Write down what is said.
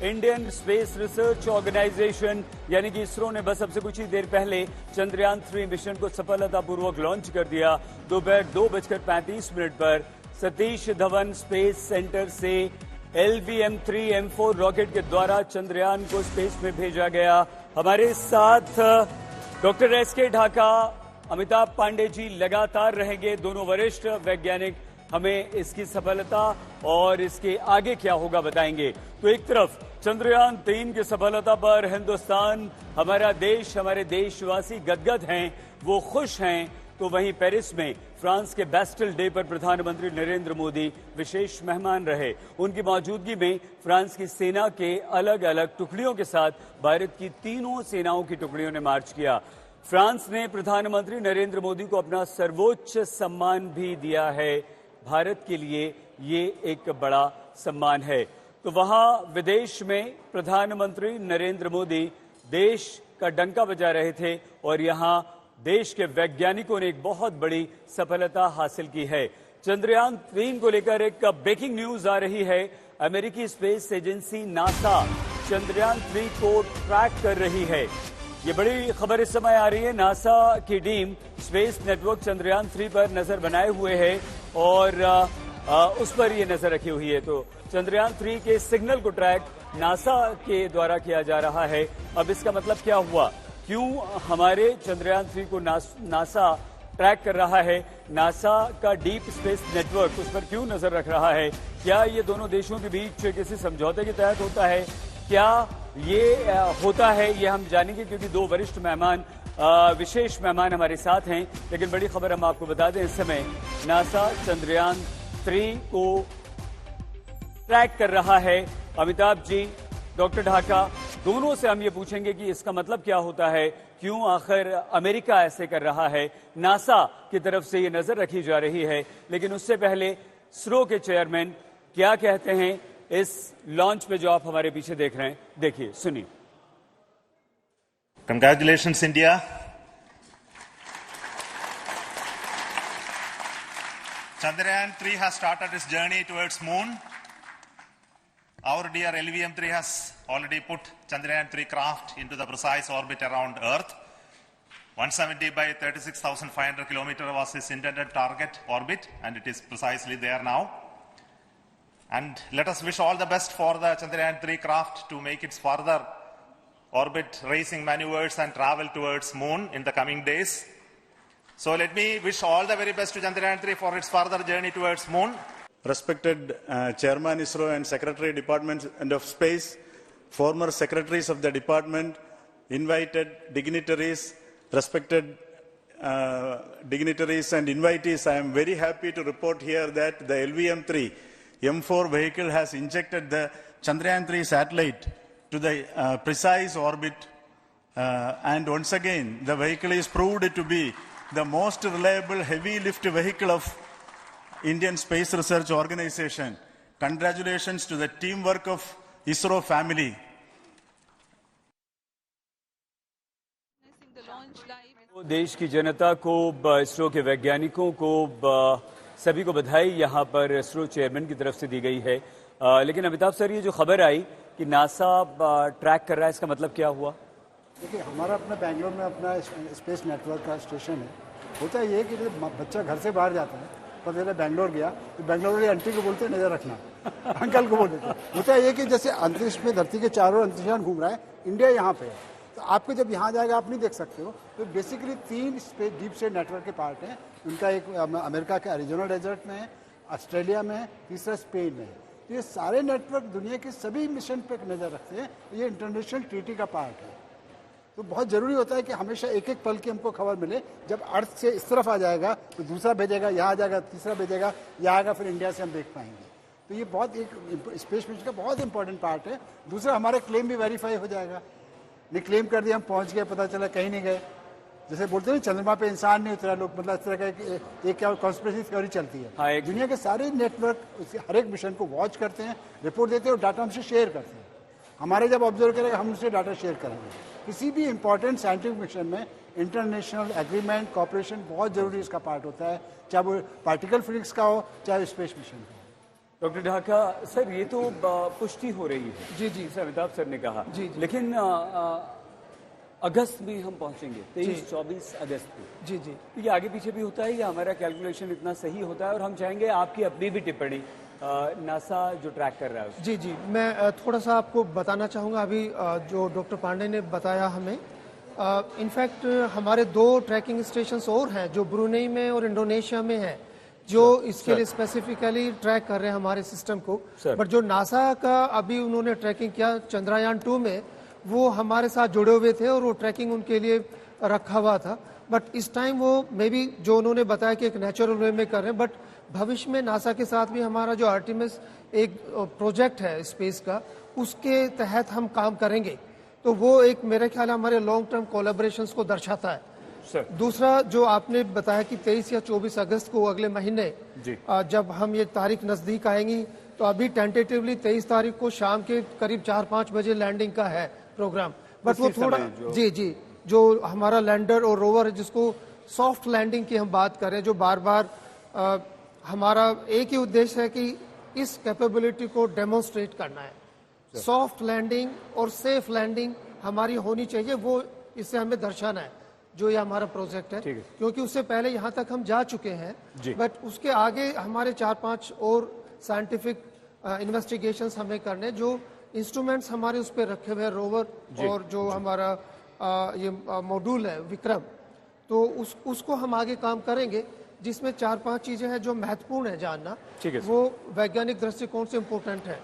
Indian space research organisation यानी कि इसरो ने बस अब से कुछ ही देर पहले चंद्रयान 3 मिशन को सफलतापूर्वक लॉन्च कर दिया। दोपहर 2:35 पर सतीश धवन स्पेस सेंटर से LVM-3 रॉकेट के द्वारा चंद्रयान को स्पेस में भेजा गया। हमारे साथ डॉक्टर SK ढाका, अमिताभ पांडे जी लगातार रहेंगे। दोनों वरिष्ठ वैज्ञानिक हमें इसकी सफलता और इसके आगे क्या होगा बताएंगे। तो एक तरफ चंद्रयान 3 की सफलता पर हिंदुस्तान, हमारा देश, हमारे देशवासी गदगद हैं, वो खुश हैं। तो वहीं पेरिस में फ्रांस के बेस्टिल डे पर प्रधानमंत्री नरेंद्र मोदी विशेष मेहमान रहे। उनकी मौजूदगी में फ्रांस की सेना के अलग अलग टुकड़ियों के साथ भारत की तीनों सेनाओं की टुकड़ियों ने मार्च किया। फ्रांस ने प्रधानमंत्री नरेंद्र मोदी को अपना सर्वोच्च सम्मान भी दिया है। भारत के लिए ये एक बड़ा सम्मान है। तो वहां विदेश में प्रधानमंत्री नरेंद्र मोदी देश का डंका बजा रहे थे और यहां देश के वैज्ञानिकों ने एक बहुत बड़ी सफलता हासिल की है। चंद्रयान 3 को लेकर एक ब्रेकिंग न्यूज आ रही है। अमेरिकी स्पेस एजेंसी नासा चंद्रयान 3 को ट्रैक कर रही है। ये बड़ी खबर इस समय आ रही है। नासा की टीम स्पेस नेटवर्क चंद्रयान 3 पर नजर बनाए हुए है और उस पर ये नजर रखी हुई है। तो चंद्रयान 3 के सिग्नल को ट्रैक नासा के द्वारा किया जा रहा है। अब इसका मतलब क्या हुआ? क्यों हमारे चंद्रयान 3 को नासा ट्रैक कर रहा है? नासा का डीप स्पेस नेटवर्क उस पर क्यों नजर रख रहा है? क्या ये दोनों देशों के बीच किसी समझौते के तहत होता है? क्या ये होता है? ये हम जानेंगे क्योंकि दो वरिष्ठ मेहमान, विशेष मेहमान हमारे साथ हैं। लेकिन बड़ी खबर हम आपको बता दें, इस समय नासा चंद्रयान 3 को ट्रैक कर रहा है। अमिताभ जी, डॉक्टर ढाका, दोनों से हम ये पूछेंगे कि इसका मतलब क्या होता है, क्यों आखिर अमेरिका ऐसे कर रहा है। नासा की तरफ से ये नजर रखी जा रही है। लेकिन उससे पहले इसरो के चेयरमैन क्या कहते हैं इस लॉन्च पे जो आप हमारे पीछे देख रहे हैं। देखिए, सुनिए। Congratulations, India. Chandrayaan 3 has started its journey towards moon. Our dear LVM-3 has already put Chandrayaan 3 craft into the precise orbit around Earth. 170 by 36,500 kilometers was its intended target orbit, and it is precisely there now. And let us wish all the best for the Chandrayaan 3 craft to make its further orbit racing maneuvers and travel towards moon in the coming days. So let me wish all the very best to Chandrayaan 3 for its further journey towards moon. Respected Chairman ISRO and Secretary Department of Space, former secretaries of the department, invited dignitaries, respected dignitaries and invitees, I am very happy to report here that the LVM-3 M4 vehicle has injected the Chandrayaan 3 satellite to the precise orbit, and once again the vehicle is proved to be the most reliable heavy lift vehicle of Indian Space Research Organization. Congratulations to the teamwork of ISRO family. देश की जनता को, इसरो के वैज्ञानिकों को, सभी को बधाई यहाँ पर इसरो चेयरमैन की तरफ से दी गई है। लेकिन अमिताभ सर, ये जो खबर आई कि नासा ट्रैक कर रहा है, इसका मतलब क्या हुआ? देखिए, हमारा अपना बेंगलोर में अपना स्पेस नेटवर्क का स्टेशन है। होता ये कि जब बच्चा घर से बाहर जाता है, पता चला बेंगलोर गया, तो बेंगलोर वाली आंटी को बोलते नजर रखना अंकल को बोल देते। होता ये कि जैसे अंतरिक्ष में धरती के चारों अंतरिक्षयान घूम रहा है, इंडिया यहाँ पे है, तो आपको जब यहाँ जाएगा आप नहीं देख सकते हो। तो basically 3 space deep space network के पार्ट हैं। उनका एक अमेरिका के अरिजोना डेजर्ट में है, ऑस्ट्रेलिया में है, तीसरा स्पेन में है। तो ये सारे नेटवर्क दुनिया के सभी मिशन पे नज़र रखते हैं। ये इंटरनेशनल ट्रीटी का पार्ट है। तो बहुत ज़रूरी होता है कि हमेशा एक एक पल की हमको खबर मिले। जब अर्थ से इस तरफ आ जाएगा तो दूसरा भेजेगा, यहाँ आ जाएगा तीसरा भेजेगा, यहाँ आएगा, फिर इंडिया से हम देख पाएंगे। तो ये बहुत एक स्पेस मिशन का बहुत इंपॉर्टेंट पार्ट है। दूसरा, हमारा क्लेम भी वेरीफाई हो जाएगा। नहीं क्लेम कर दिया, हम पहुँच गए, पता चला कहीं नहीं गए। जैसे बोलते हैं चंद्रमा पे इंसान नहीं उतरा, लोग मतलब इस तरह का एक क्या कॉन्स्पिरेसी थ्योरी चलती है। हाँ, दुनिया के सारे नेटवर्क हर एक मिशन को वॉच करते हैं, रिपोर्ट देते हैं और डाटा हमसे शेयर करते हैं। हमारे जब ऑब्जर्व करेगा हम उससे डाटा शेयर करेंगे। किसी भी इंपॉर्टेंट साइंटिफिक मिशन में इंटरनेशनल एग्रीमेंट, कॉपरेशन बहुत जरूरी इसका पार्ट होता है, चाहे वो पार्टिकल फिजिक्स का हो, चाहे स्पेस मिशन का हो। डॉक्टर ढाका सर, ये तो पुष्टि हो रही है जी जी जैसे अमिताभ सर ने कहा, जी, जी। लेकिन अगस्त में हम पहुंचेंगे 23-24 अगस्त को। जी जी तो ये आगे पीछे भी होता है या हमारा कैलकुलेशन इतना सही होता है? और हम चाहेंगे आपकी अपनी भी टिप्पणी, नासा जो ट्रैक कर रहा है उसको। जी जी मैं थोड़ा सा आपको बताना चाहूँगा। अभी जो डॉक्टर पांडे ने बताया हमें, इनफैक्ट हमारे 2 ट्रैकिंग स्टेशंस और हैं जो ब्रुनेई में और इंडोनेशिया में हैं, जो इसके लिए स्पेसिफिकली ट्रैक कर रहे हैं हमारे सिस्टम को। बट जो नासा का अभी उन्होंने ट्रैकिंग किया चंद्रयान 2 में, वो हमारे साथ जुड़े हुए थे और वो ट्रैकिंग उनके लिए रखा हुआ था। बट इस टाइम वो मे बी जो उन्होंने बताया कि एक नेचुरल वे में कर रहे हैं, बट भविष्य में नासा के साथ भी हमारा जो आर्टिमिस एक प्रोजेक्ट है स्पेस का, उसके तहत हम काम करेंगे। तो वो एक मेरे ख्याल हमारे लॉन्ग टर्म कोलैबोरेशंस को दर्शाता है। सर दूसरा जो आपने बताया कि 23 या 24 अगस्त को अगले महीने जी। जब हम ये तारीख नजदीक आएंगी, तो अभी टेंटेटिवली 23 तारीख को शाम के करीब 4-5 बजे लैंडिंग का है प्रोग्राम। बट वो उसी थोड़ा समय जी जी जो हमारा लैंडर और रोवर है, जिसको सॉफ्ट लैंडिंग की हम बात करें, जो बार बार हमारा एक ही उद्देश्य है कि इस कैपेबिलिटी को डेमोन्स्ट्रेट करना है। सॉफ्ट लैंडिंग और सेफ लैंडिंग हमारी होनी चाहिए, वो इससे हमें दर्शाना है जो ये हमारा प्रोजेक्ट है। क्योंकि उससे पहले यहाँ तक हम जा चुके हैं, बट उसके आगे हमारे 4-5 और साइंटिफिक इन्वेस्टिगेशंस हमें करने, जो इंस्ट्रूमेंट्स हमारे उस पर रखे हुए हैं, रोवर और जो हमारा ये मॉड्यूल है विक्रम, तो उसको हम आगे काम करेंगे, जिसमें 4-5 चीजें हैं जो महत्वपूर्ण है जानना। वो वैज्ञानिक दृष्टिकोण से इम्पोर्टेंट है।